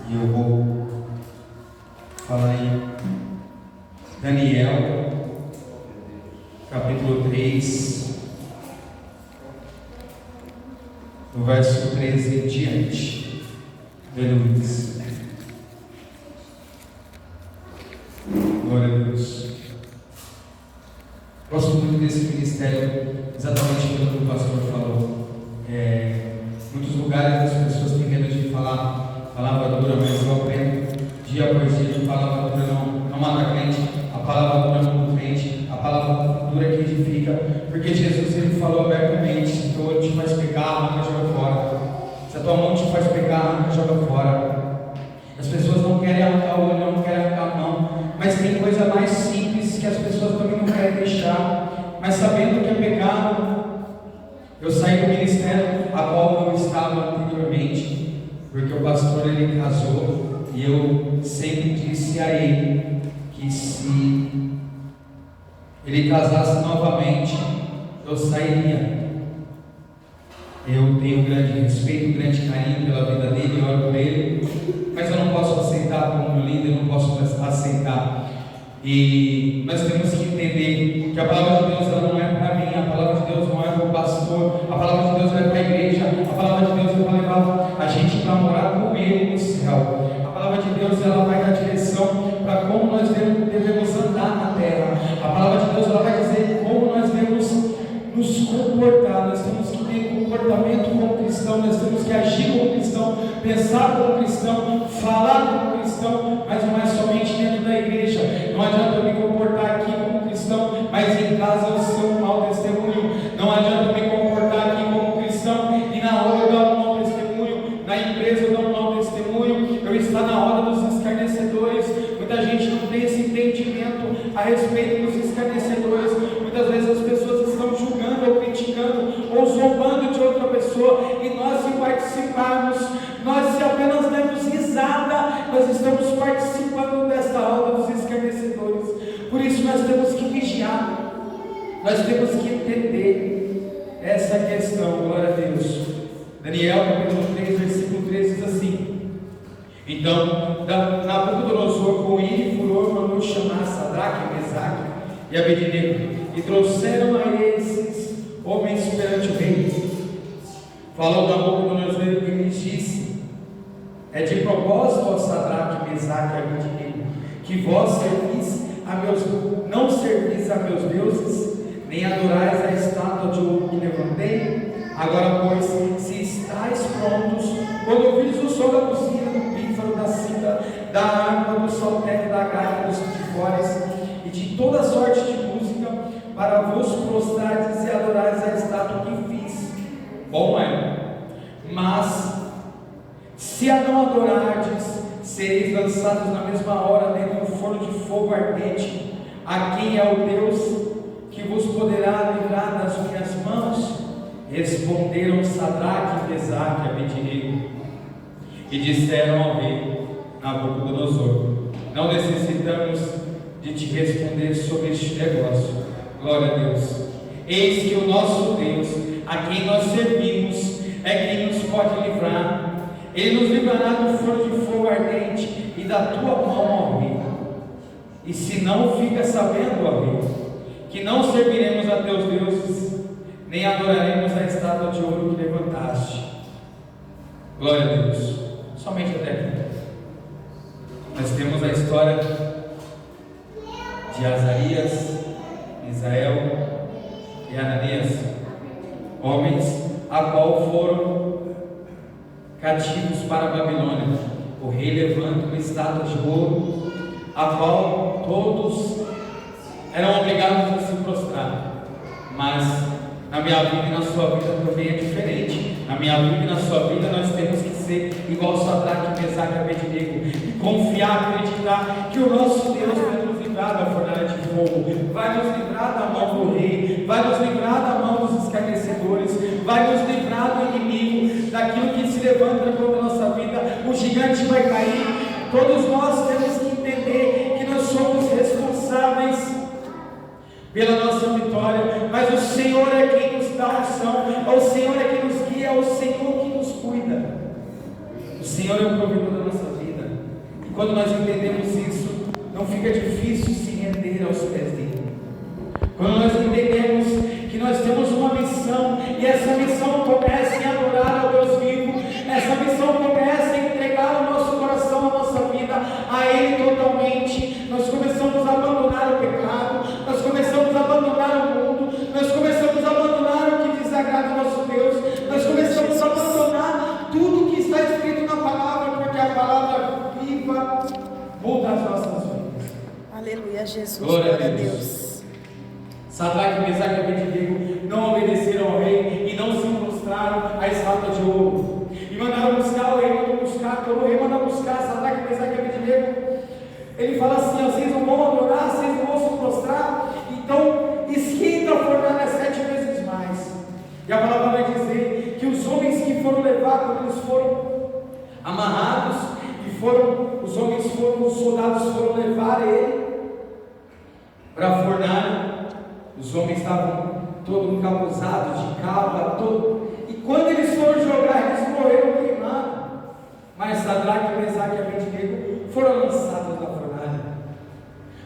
E eu vou falar em Daniel, capítulo 3, do verso 13 em diante. Luiz. Glória a Deus. Gosto muito desse ministério, exatamente pelo que o pastor falou. Muitos lugares as pessoas têm medo de falar palavra dura, mas eu aprendo dia após dia que palavra dura não mata crente, a palavra dura não mata crente, a palavra dura que edifica, porque Jesus ele falou abertamente: se teu olho te faz pecar, arranca, joga fora. Se a tua mão te faz pecar, arranca, joga fora. As pessoas não querem arrancar o olho, não querem arrancar a mão, mas tem coisa mais simples que as pessoas também não querem deixar. Mas sabendo que é pecado, eu saí do ministério a qual eu estava anteriormente, porque o pastor ele casou e eu sempre disse a ele que se ele casasse novamente, eu sairia. Eu tenho grande respeito, grande carinho pela vida dele, eu oro por ele, mas eu não posso aceitar como líder, eu não posso aceitar. E nós temos que entender que a palavra de Deus ela não é para mim, a palavra de Deus não é para o pastor, a palavra de Deus é para a igreja, a palavra de Deus é para levar a gente para morar com Ele no céu. A palavra de Deus ela vai dar direção para como nós devemos andar na terra. A palavra de Deus ela vai dizer como nós devemos nos comportar. Nós temos que ter comportamento como cristão, nós temos que agir como cristão, pensar como cristão, falar como cristão, mas não é somente dentro da igreja. Não adianta eu me comportar aqui como cristão, mas em casa eu sou um mau testemunho. Não adianta eu me comportar aqui como cristão e na rua eu dar um mau testemunho, na empresa eu dar um mau testemunho, eu estar na roda dos escarnecedores. Muita gente não tem esse entendimento a respeito dos escarnecedores. Muitas vezes as pessoas estão julgando ou criticando ou zombando de outra pessoa, e nós, se participarmos, nós, se apenas demos risada, nós estamos participando desta roda dos escarnecedores. Por isso nós temos que vigiar, nós temos que entender essa questão. Glória a Deus. Daniel capítulo 3 versículo 13 diz assim: então Nabucodonosor com ira e furor mandou chamar Sadraque, Mesaque e Abednego, e trouxeram a esses homens perante o rei. Falou Nabucodonosor e lhes disse: é de propósito, ó Sadraque, Mesaque e Abednego, que vós não servis a meus deuses, nem adorais a estátua de ouro que levantei. Agora, pois, se estáis prontos, quando ouvis o som da buzina, do pífaro, da cita, da harpa, do saltério, da gaita, dos tifores e de toda sorte de música, para vos prostrardes e adorares a estátua que fiz, bom é. Mas se a não adorardes, sereis lançados na mesma hora dentro do forno de fogo ardente. A quem é o Deus que vos poderá livrar das minhas mãos? Responderam Sadraque, Mesaque e Abednego, e disseram ao rei Nabucodonosor: não necessitamos de te responder sobre este negócio. Glória a Deus. Eis que o nosso Deus, a quem nós servimos, é quem nos pode livrar. Ele nos livrará do forno de fogo ardente e da tua mão, ó rei. E se não fica sabendo, ó rei, que não serviremos a teus deuses, nem adoraremos a estátua de ouro que levantaste. Glória a Deus. Somente até aqui. Nós temos a história de Azarias, Misael e Ananias, homens a qual foram cativos para a Babilônia. O rei levanta uma estátua de ouro, a qual todos eram obrigados a se prostrar. Mas na minha vida e na sua vida também é diferente. Na minha vida e na sua vida nós temos que ser igual Sadraque, Mesaque e Abednego, e confiar, acreditar que o nosso Deus vai nos livrar da fornalha de fogo, vai nos livrar da mão do rei, vai nos livrar da mão dos escarnecedores, vai nos livrar do inimigo, daquilo que se levanta contra a nossa vida. O gigante vai cair. Todos nós temos que entender que nós somos responsáveis pela nossa vitória, mas o Senhor é quem nos dá a unção, é o Senhor é quem nos guia, é o Senhor que nos cuida. O Senhor é o provedor da nossa vida. quando nós entendemos isso, não fica difícil se render aos pés dele. Quando nós entendemos que nós temos uma missão, e essa missão começa em adorar ao Deus vivo, essa missão começa em entregar o nosso coração, a nossa vida a Ele totalmente, nós começamos a abandonar o pecado, nós começamos a abandonar o mundo, nós começamos a abandonar o que desagrada ao nosso Deus, nós começamos a abandonar tudo que está escrito na palavra, porque a palavra viva muda as nossas vidas. Aleluia, Jesus. Glória a Deus. Sadraque, Mesaque e Abednego não obedeceram ao rei e não se prostraram à estátua de ouro. E mandaram buscar, o rei mandou buscar, quando o rei manda buscar Sadraque, Mesaque e Abednego, ele fala assim: vocês não vão adorar, vocês não vão se prostrar, então esquenta a fornalha 7 vezes mais. E a palavra vai dizer que os homens que foram levar, quando eles foram amarrados, os soldados foram levar ele para a fornalha. Os homens estavam todos encapuzados de capa, e quando eles foram jogar, eles morreram queimados. Mas Sadraque, Mesaque e Abednego foram lançados na fornalha.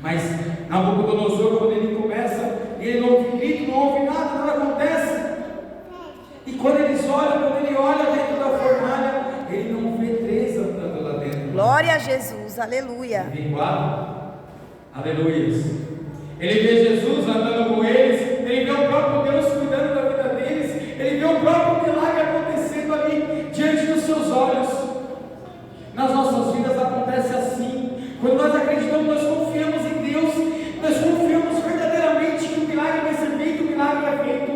Mas Nabucodonosor, quando ele começa, ele não ouve grito, não ouve nada acontece. E quando ele olha dentro da fornalha, ele não vê 3 andando lá dentro. Glória a Jesus, aleluia. Ele vê 4, aleluia. Ele vê Jesus andando com eles, ele vê o próprio Deus cuidando da vida deles, ele vê o próprio milagre acontecendo ali diante dos seus olhos. Nas nossas vidas acontece assim. Quando nós acreditamos, nós confiamos em Deus, nós confiamos verdadeiramente que o milagre vai ser feito, o milagre é feito.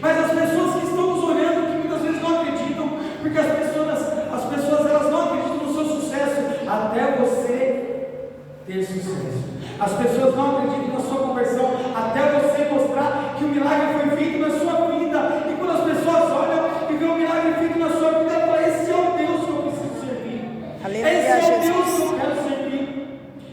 Mas as pessoas que estão nos olhando, que muitas vezes não acreditam, porque as pessoas elas não acreditam no seu sucesso até você ter sucesso. As pessoas não acreditam na sua conversão até você mostrar que o milagre foi feito na sua vida. E quando as pessoas olham e veem o milagre feito na sua vida, ela fala: esse é o Deus que eu preciso servir. Aleluia, esse é o Jesus. Deus que eu quero servir.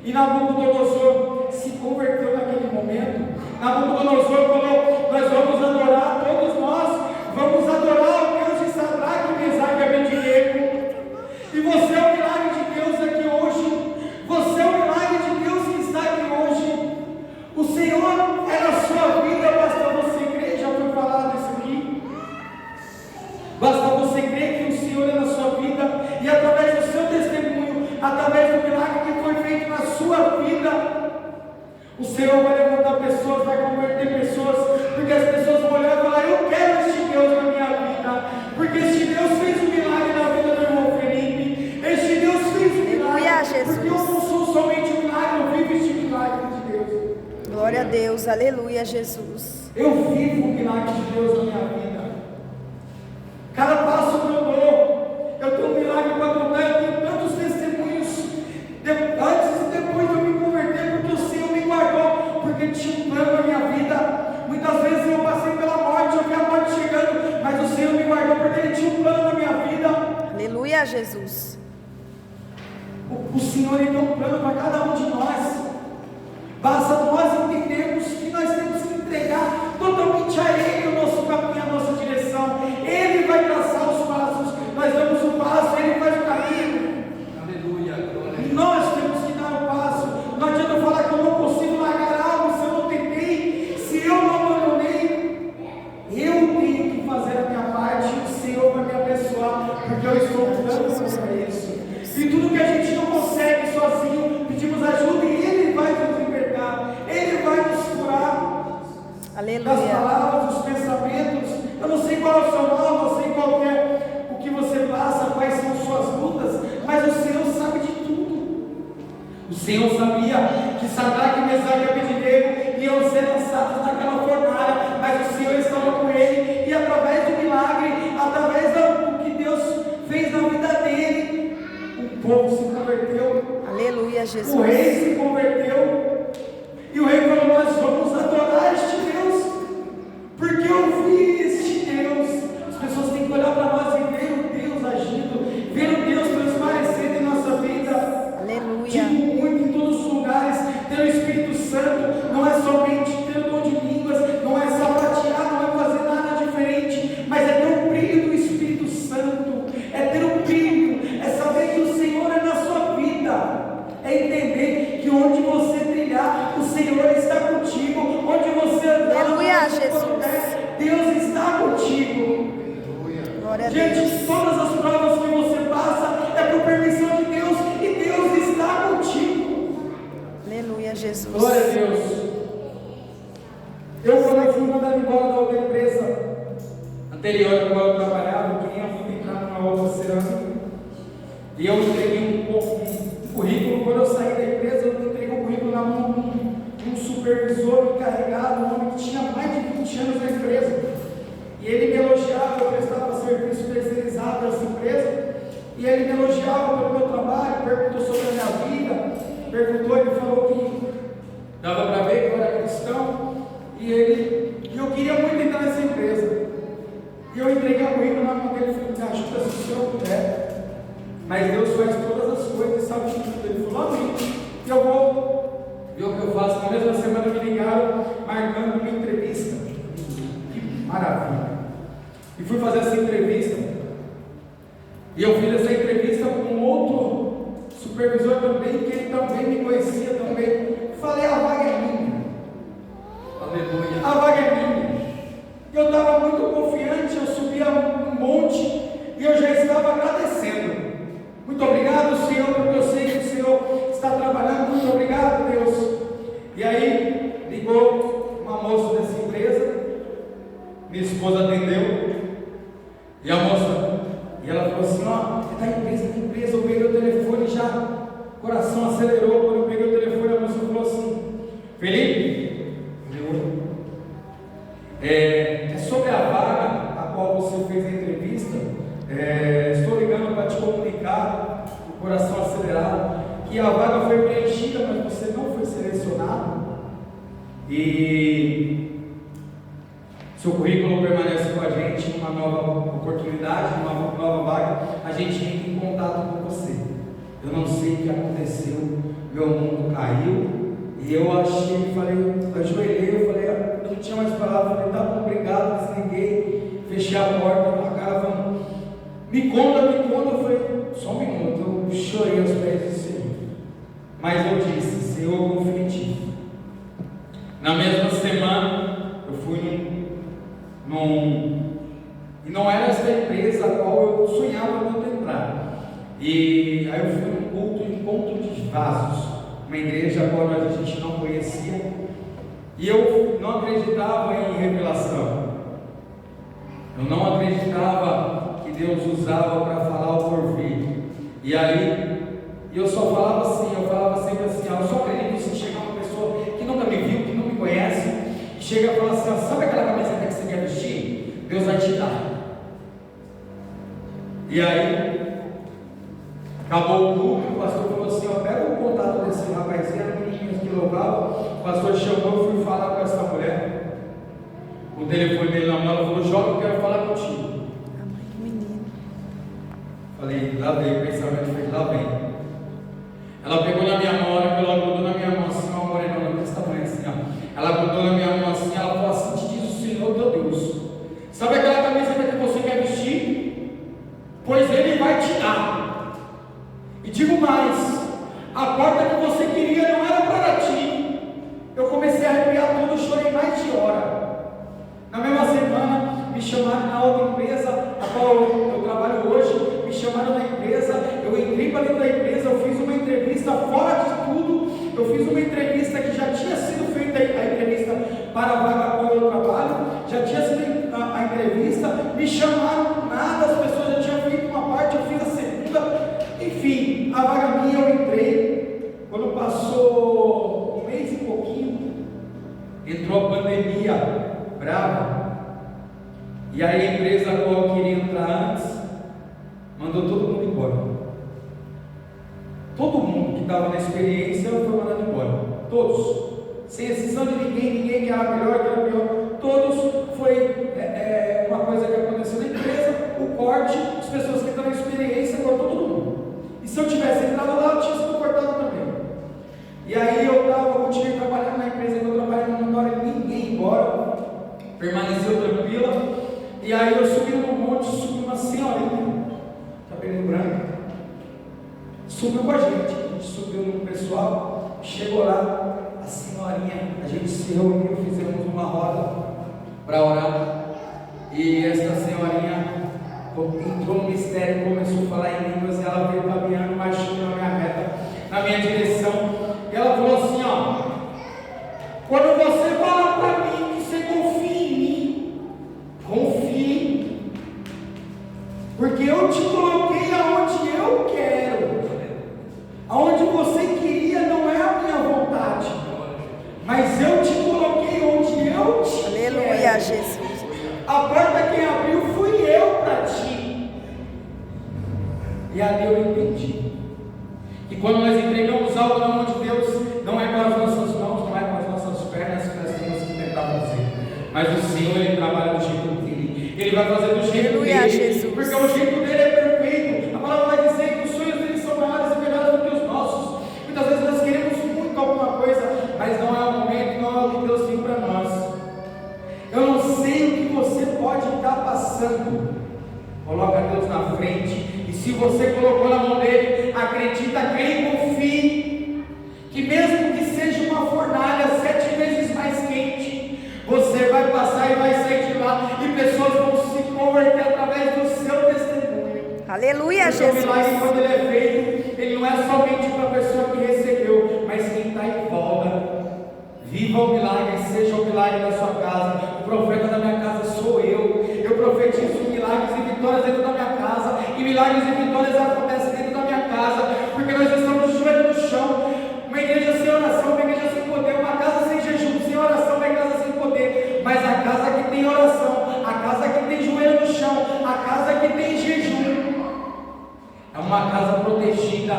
E Nabucodonosor se converteu naquele momento. Nabucodonosor falou: nós vamos adorar, todos nós vamos adorar o Deus de Sadraque, Mesaque e Abednego. E você é o milagre de Deus aqui hoje. Você é o milagre de Deus que está aqui hoje. O Senhor é na sua vida, basta você crer. Já foi falado isso aqui. Basta você crer que o Senhor é na sua vida, e através do seu testemunho, através do milagre que foi feito na sua vida, o Senhor vai levantar pessoas, vai converter pessoas, porque as pessoas vão olhar e falar: eu quero este Deus na minha vida, porque este Deus fez um milagre na vida do irmão Felipe, este Deus fez um milagre, porque eu não sou somente um milagre, eu vivo este milagre de Deus. Glória a Deus, aleluia, Jesus. Eu vivo o milagre de Deus na minha vida. Cada passo que eu dou, eu tenho um milagre para contar, eu tenho tantos testemunhos, antes e depois de eu me converter, porque o Senhor me guardou, porque tinha um plano na minha vida. Muitas vezes eu passei pela morte, eu vi a morte chegando, mas o Senhor me guardou, porque Ele tinha um plano na minha vida. Aleluia, Jesus. O Senhor, Ele tem um plano para cada um de nós. Basta nós entendermos que nós temos que entregar totalmente a Ele o nosso caminho, a nossa direção. Ele vai traçar os passos, nós damos o passo, Ele faz o caminho. Aleluia, glória. E nós temos que dar o passo. Não adianta eu falar que eu não consigo largar algo se eu não tentei, se eu não abandonei. Eu tenho que fazer a minha parte, o Senhor vai me abençoar, porque eu estou lutando para isso. E tudo que a gente não consegue sozinho, pedimos ajuda e Ele vai nos libertar, Ele vai nos curar. Aleluia. Das palavras, dos pensamentos. Eu não sei qual é o seu nome, não sei qual é o que você passa, quais são suas lutas, mas o Senhor sabe de tudo. O Senhor sabia que Sadraque, Mesaque e Abednego iam ser lançados naquela fornalha, mas o Senhor estava com ele, e através do milagre, através do que Deus fez na vida dele, o povo se converteu. Aleluia, Jesus. O rei se converteu. E o rei falou: nós vamos adorar este Deus, porque eu vi este Deus. As pessoas têm que olhar para nós e ver o Deus agindo, ver o Deus transparecendo em nossa vida. Aleluia. Digo muito em todos os lugares: ter o Espírito Santo não é somente ter o dom de línguas, não é sapatear, não é fazer nada diferente, mas é ter o brilho do Espírito Santo, é ter o brilho, é saber que o Senhor é na sua vida. Deus está contigo. Glória a Deus. Gente, todas as provas que você passa é por permissão de Deus e Deus está contigo. Aleluia, Jesus. Glória a Deus. Eu, quando eu fui mandado embora da outra empresa anterior a qual eu trabalhava, eu queria muito entrar numa outra cerâmica. E eu entreguei um currículo. Quando eu saí da empresa, eu entreguei um currículo na mão de um supervisor encarregado, um homem que tinha mais de 20 anos na empresa. E ele me elogiava, eu prestava serviço terceirizado nessa empresa. E ele me elogiava pelo meu trabalho, perguntou sobre a minha vida, ele falou que dava para ver que eu era cristão. E eu queria muito entrar nessa empresa. E eu entreguei o currículo na mão dele e falei: me ajuda se o senhor puder. Mas Deus faz todas as coisas e sabe de tudo. Ele falou: amém. E eu vou ver o que eu faço. Na mesma semana me ligaram marcando uma entrevista. Que maravilha! E fui fazer essa entrevista. E eu fiz essa entrevista com outro supervisor também, que ele também me conhecia também. Falei: a vaga é minha. Aleluia. A vaga é minha. Eu estava muito confiante, eu subia um monte e eu já estava agradecendo. Muito obrigado, Senhor, porque eu sei que o Senhor está trabalhando. Muito obrigado, Deus. E aí, ligou uma moça dessa empresa, minha esposa atendeu, e a moça, e ela falou assim: ó, é da empresa, eu peguei o telefone já, o coração acelerou. Quando eu peguei o telefone, a moça falou assim: Felipe, é sobre a vaga a qual você fez a entrevista. Estou ligando para te comunicar, o coração acelerado, que a vaga foi preenchida, mas você não foi selecionado. E seu currículo permanece com a gente, numa nova oportunidade, numa nova vaga, a gente entra em contato com você. Eu não sei o que aconteceu, meu mundo caiu. E eu achei, eu ajoelhei, eu falei, eu não tinha mais palavras, falei: tá bom, obrigado, desliguei, fechei a porta, a cara falando: me conta, eu falei: só um minuto, eu chorei aos pés do Senhor. Mas eu disse: Senhor, eu confio em ti. Na mesma semana, eu fui e não era essa empresa a qual eu sonhava tanto entrar. E aí eu fui num culto, encontro de vasos, uma igreja a qual a gente não conhecia, e eu não acreditava em revelação, eu não acreditava que Deus usava para falar o porvir. E aí eu só falava assim, eu falava sempre assim: eu só acredito se chegar uma pessoa que nunca me viu, que não me conhece, e chega e fala assim: sabe aquela camiseta que você quer vestir? Deus vai te dar. E aí acabou o culto, o pastor falou assim: pega o contato desse rapazinho, era menininho que louvava. O pastor chamou, eu fui falar com essa mulher, o telefone dele na mão, ela falou: Joga, eu quero falar contigo. A mãe do menino. Falei: lá vem, o pensamento fez: lá vem. Ela pegou na minha mão, ela grudou na minha mão assim, uma morenona desse tamanho assim, ó. Ela grudou na minha mão assim, ela falou assim: te diz o Senhor teu Deus, sabe aquela camiseta que você quer vestir? Pois Ele vai te dar. E digo mais, a porta que você queria não era para ti. Eu comecei a arrepiar tudo, chorei mais de hora. Na mesma semana, me chamaram na outra empresa, a qual eu trabalho hoje, me chamaram na empresa, eu entrei para dentro da empresa, eu fiz uma entrevista fora de tudo, eu fiz uma entrevista que já tinha sido feita a entrevista para a vaga a qual eu trabalho, já tinha sido a entrevista, me chamaram por nada, as pessoas já tinham feito uma parte, eu fiz a segunda. Enfim, a vaga minha eu entrei. Quando passou um mês e pouquinho, entrou a pandemia brava. E aí a empresa a qual eu queria entrar antes mandou todo mundo embora. Todo mundo que estava na experiência foi mandado embora. Todos. Sem exceção de ninguém que era melhor, que era pior. Todos. Foi uma coisa que aconteceu na empresa, o corte, as pessoas que estão na experiência cortou todo mundo. E se eu tivesse entrado lá, eu tinha sido cortado também. E aí eu continuei trabalhando na empresa que eu trabalhei, não mandou ninguém embora, permaneceu tranquila. E aí eu subi no monte, subiu uma senhorinha, cabelo branco, subiu com a gente subiu no pessoal, chegou lá, a senhorinha, a gente se reuniu, fizemos uma roda para orar. E essa senhorinha entrou no mistério e começou a falar em línguas. E ela veio caminhando, marchando na minha reta, na minha direção. E ela falou assim: ó, quando você fala para mim que você confia em mim, confie, porque eu te coloquei aonde eu quero. Aonde você queria não é a minha vontade, mas eu te coloquei onde eu te Aleluia, quero. Jesus. A porta quem abriu fui eu para ti. E ali eu entendi que quando nós entregamos algo na mão de Deus, não é com as nossas mãos, não é com as nossas pernas que nós temos que tentar fazer, mas o Senhor, Ele trabalha do jeito dele. Ele vai fazer do jeito Aleluia, dele, Jesus. porque o jeito dele é perfeito. A palavra vai dizer que os sonhos dele são maiores e melhores do que os nossos. Muitas vezes nós queremos muito alguma coisa, mas não é o momento, não é o que Deus tem para nós. Eu não sei o que você pode estar passando. Coloca Deus na frente. E se você colocou na mão dele, acredita, creia e confie. Que mesmo que seja uma fornalha 7 vezes mais quente, você vai passar e vai sair de lá. E pessoas vão se converter através do seu testemunho. Aleluia, Porque o Jesus. milagre, quando ele é feito, ele não é somente para a pessoa que recebeu, mas quem está em volta. Viva o milagre, seja o milagre da sua casa. O profeta da minha casa sou eu. Eu profetizo milagres e vitórias dentro da minha casa. E milagres e vitórias acontecem dentro da minha casa, porque nós estamos de joelho no chão. Uma igreja sem oração, uma igreja sem poder. Uma casa sem jejum, sem oração, uma casa sem poder. Mas a casa que tem oração, a casa que tem joelho no chão, a casa que tem jejum, é uma casa protegida,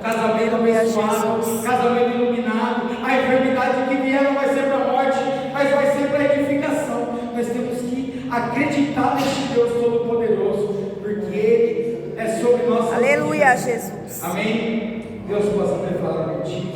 casamento abençoado, casamento iluminado. A enfermidade que vier não vai ser para a morte, mas vai ser para a edificação. Nós temos que acreditar nesse Deus Todo-Poderoso, porque Ele é sobre nossas vidas. Aleluia, Jesus. Amém? Deus possa ter falado contigo.